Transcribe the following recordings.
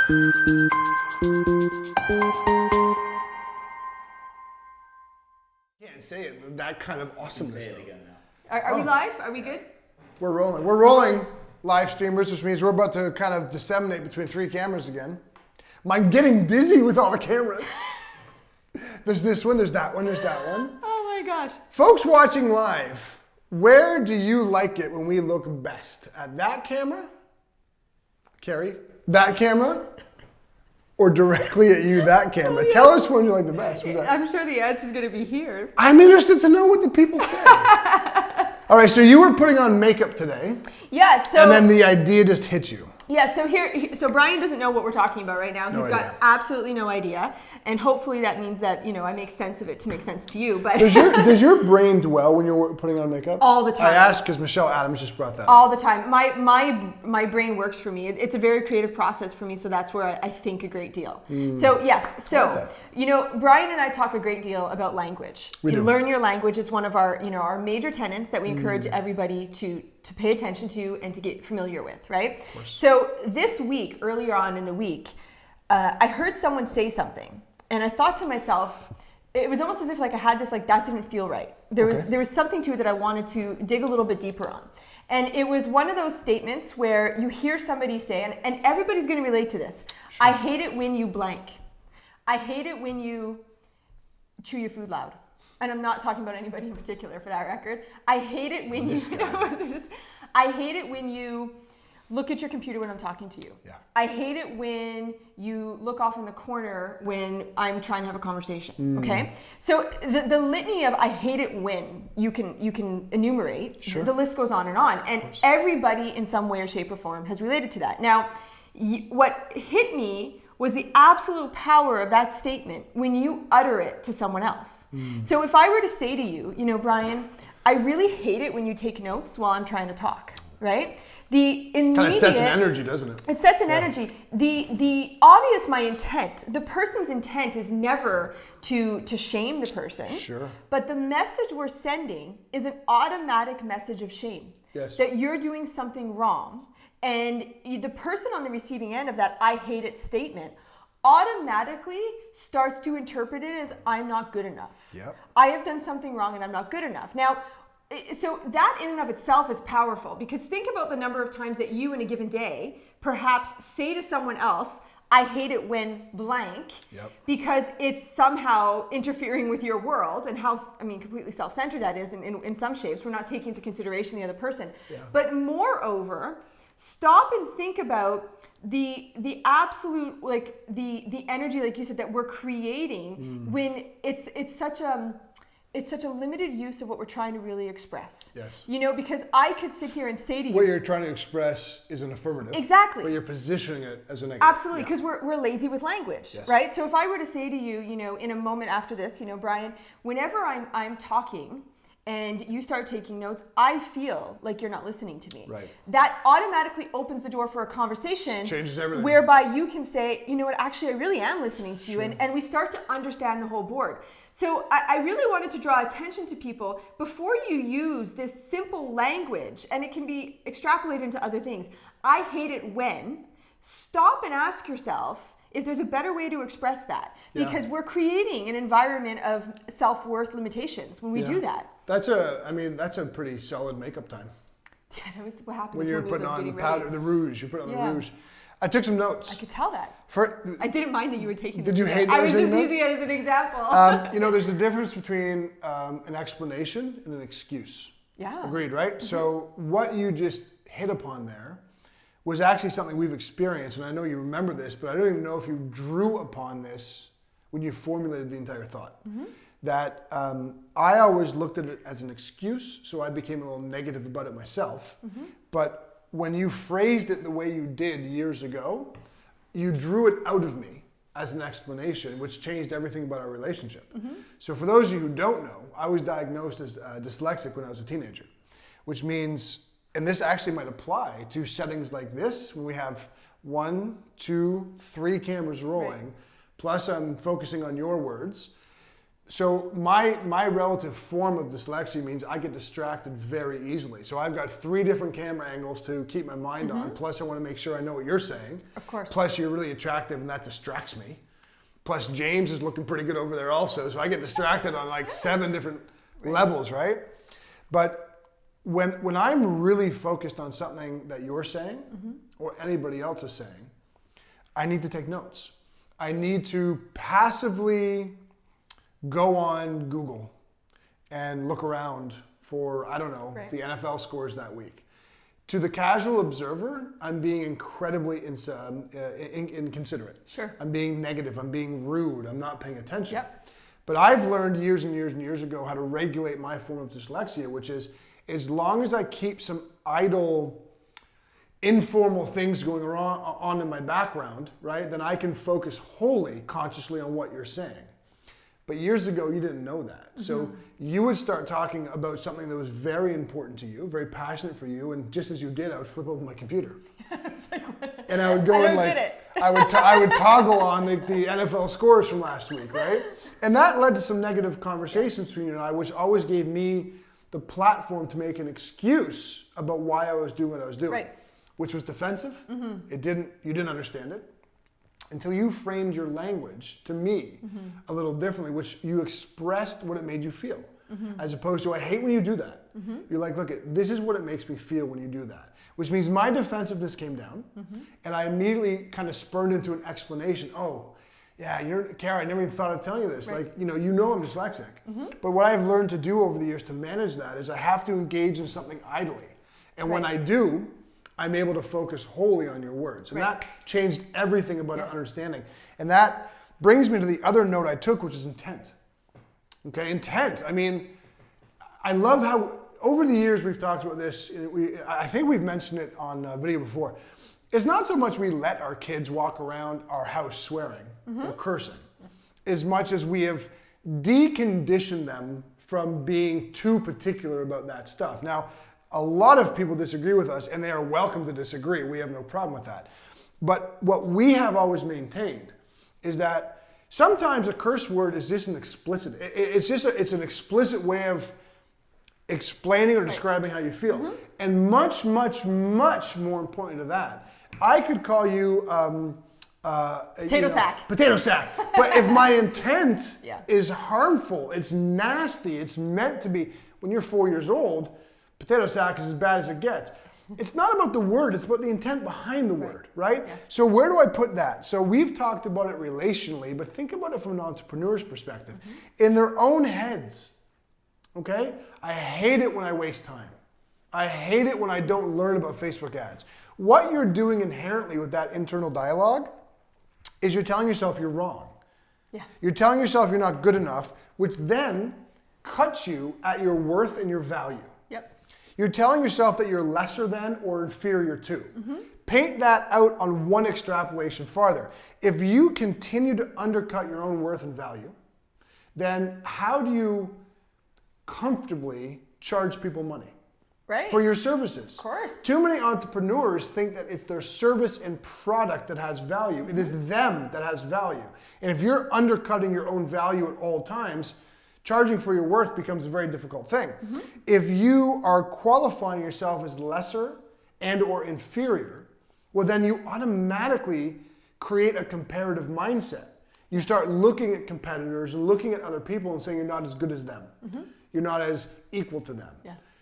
Can't say it. That kind of awesomeness. Are we live? Are we good? We're rolling. We're rolling, live streamers, which means we're about to kind of disseminate between 3 cameras again. I'm getting dizzy with all the cameras. There's this one, there's that one, there's that one. Oh my gosh. Folks watching live, where do you like it when we look best? At that camera? Carrie? That camera? Or directly at you, that camera? Yeah. Tell us when you like the best. What's that? I'm sure the answer's going to be here. I'm interested to know what the people say. All right, so you were putting on makeup today. Yeah, so... And then the idea just hit you. Yeah, so Brian doesn't know what we're talking about right now. He's got absolutely no idea. And hopefully that means that, I make sense of it to make sense to you. But does your brain dwell when you're putting on makeup? All the time. I asked because Michelle Adams just brought that up. All the time. My brain works for me. It's a very creative process for me, so that's where I think a great deal. So yes, Brian and I talk a great deal about language. We do. Learn your language. It's one of our major tenets that we encourage everybody to pay attention to and to get familiar with, right? So this week, earlier on in the week, I heard someone say something, and I thought to myself, it was almost as if I had this that didn't feel right. There was something to it that I wanted to dig a little bit deeper on. And it was one of those statements where you hear somebody say, and everybody's going to relate to this, I hate it when you blank. I hate it when you chew your food loud. And I'm not talking about anybody in particular for that record. I hate it when I hate it when you look at your computer when I'm talking to you. Yeah. I hate it when you look off in the corner when I'm trying to have a conversation. Okay? So the litany of I hate it when you can enumerate. Sure. The list goes on. And everybody in some way or shape or form has related to that. Now, what hit me was the absolute power of that statement when you utter it to someone else. So if I were to say to you, Brian, I really hate it when you take notes while I'm trying to talk, right? The immediate, kind of sets an energy, doesn't it? It sets an energy. The obvious, my intent, the person's intent is never to shame the person. Sure. But the message we're sending is an automatic message of shame. Yes. That you're doing something wrong. And the person on the receiving end of that I hate it statement automatically starts to interpret it as I'm not good enough. Yep. I have done something wrong and I'm not good enough. Now, so that in and of itself is powerful, because think about the number of times that you in a given day perhaps say to someone else, I hate it when blank, because it's somehow interfering with your world, and how, completely self-centered that is in some shapes. We're not taking into consideration the other person. Yeah. But moreover, stop and think about the absolute, the energy, like you said, that we're creating when it's such a limited use of what we're trying to really express. Yes. Because I could sit here and say to you, what you're trying to express is an affirmative. Exactly. But you're positioning it as a negative. Absolutely, because we're lazy with language, right? So if I were to say to you, in a moment after this, Brian, whenever I'm talking and you start taking notes, I feel like you're not listening to me. Right. That automatically opens the door for a conversation. Changes everything. Whereby you can say, you know what, actually I really am listening to you, and we start to understand the whole board. So I really wanted to draw attention to people before you use this simple language, and it can be extrapolated into other things. I hate it when, stop and ask yourself if there's a better way to express that. Because we're creating an environment of self-worth limitations when we do that. That's a pretty solid makeup time. Yeah, that was what happened when you're putting on the powder, the rouge. You put on the rouge. I took some notes. I could tell that. I didn't mind that you were taking. Did you hate? I was just using it as an example. There's a difference between an explanation and an excuse. Yeah. Agreed, right? So what you just hit upon there was actually something we've experienced, and I know you remember this, but I don't even know if you drew upon this when you formulated the entire thought. That I always looked at it as an excuse, so I became a little negative about it myself. But when you phrased it the way you did years ago, you drew it out of me as an explanation, which changed everything about our relationship. So for those of you who don't know, I was diagnosed as dyslexic when I was a teenager, which means, and this actually might apply to settings like this, when we have 1, 2, 3 cameras rolling, plus I'm focusing on your words. So my relative form of dyslexia means I get distracted very easily. So I've got 3 different camera angles to keep my mind on. Plus I want to make sure I know what you're saying. Of course. Plus you're really attractive and that distracts me. Plus James is looking pretty good over there also. So I get distracted on like 7 different levels, right? But when I'm really focused on something that you're saying or anybody else is saying, I need to take notes. I need to passively go on Google and look around for, I don't know, the NFL scores that week. To the casual observer, I'm being incredibly inconsiderate. Sure. I'm being negative. I'm being rude. I'm not paying attention. Yep. But I've learned years and years and years ago how to regulate my form of dyslexia, which is as long as I keep some idle, informal things going on in my background, right, then I can focus wholly consciously on what you're saying. But years ago, you didn't know that. So you would start talking about something that was very important to you, very passionate for you, and just as you did, I would flip open my computer. And I would go and I would toggle on the NFL scores from last week, right? And that led to some negative conversations between you and I, which always gave me the platform to make an excuse about why I was doing what I was doing, which was defensive. You didn't understand it. Until you framed your language to me a little differently, which you expressed what it made you feel, as opposed to, I hate when you do that. You're like, look, this is what it makes me feel when you do that, which means my defensiveness came down, and I immediately kind of spurned into an explanation. Oh, yeah, Carrie, I never even thought of telling you this. Like, you know I'm dyslexic. But what I've learned to do over the years to manage that is I have to engage in something idly. And when I do, I'm able to focus wholly on your words. And that changed everything about understanding. And that brings me to the other note I took, which is intent. Okay, intent. I mean, I love how, over the years we've talked about this, I think we've mentioned it on video before. It's not so much we let our kids walk around our house swearing or cursing, as much as we have deconditioned them from being too particular about that stuff. Now, a lot of people disagree with us, and they are welcome to disagree. We have no problem with that. But what we have always maintained is that sometimes a curse word is just an explicit. It's an explicit way of explaining or describing how you feel. And much, much, much more important to that, I could call you potato sack. Potato sack. But if my intent is harmful, it's nasty, it's meant to be. When you're 4 years old, potato sack is as bad as it gets. It's not about the word, it's about the intent behind the word, right? Yeah. So where do I put that? So we've talked about it relationally, but think about it from an entrepreneur's perspective. In their own heads, okay? I hate it when I waste time. I hate it when I don't learn about Facebook ads. What you're doing inherently with that internal dialogue is you're telling yourself you're wrong. Yeah. You're telling yourself you're not good enough, which then cuts you at your worth and your value. You're telling yourself that you're lesser than or inferior to. Paint that out on one extrapolation farther. If you continue to undercut your own worth and value, then how do you comfortably charge people money? For your services. Of course. Too many entrepreneurs think that it's their service and product that has value. It is them that has value. And if you're undercutting your own value at all times, charging for your worth becomes a very difficult thing. If you are qualifying yourself as lesser and or inferior, well then you automatically create a comparative mindset. You start looking at competitors and looking at other people and saying you're not as good as them. You're not as equal to them.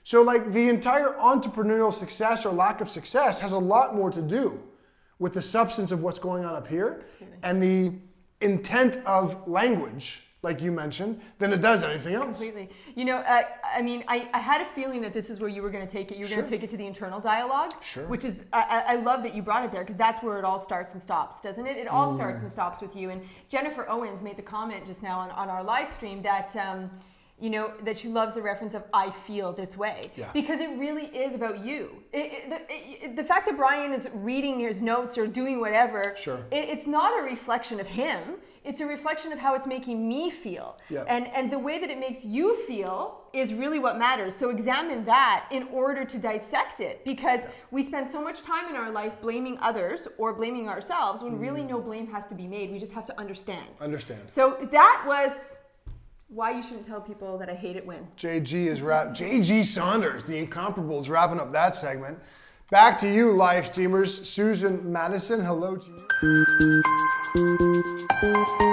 So like the entire entrepreneurial success or lack of success has a lot more to do with the substance of what's going on up here and the intent of language, like you mentioned, than it does anything else. Completely. You know, I mean, I had a feeling that this is where you were going to take it. You were going to take it to the internal dialogue, which is, I love that you brought it there because that's where it all starts and stops, doesn't it? It all starts and stops with you. And Jennifer Owens made the comment just now on our live stream that, you know, that she loves the reference of I feel this way because it really is about you. The fact that Brian is reading his notes or doing whatever, it's not a reflection of him. It's a reflection of how it's making me feel. And the way that it makes you feel is really what matters. So examine that in order to dissect it because we spend so much time in our life blaming others or blaming ourselves when really no blame has to be made. We just have to understand. So that was why you shouldn't tell people that I hate it when. JG Saunders, the incomparable, is wrapping up that segment. Back to you, live streamers. Susan Madison, hello to you.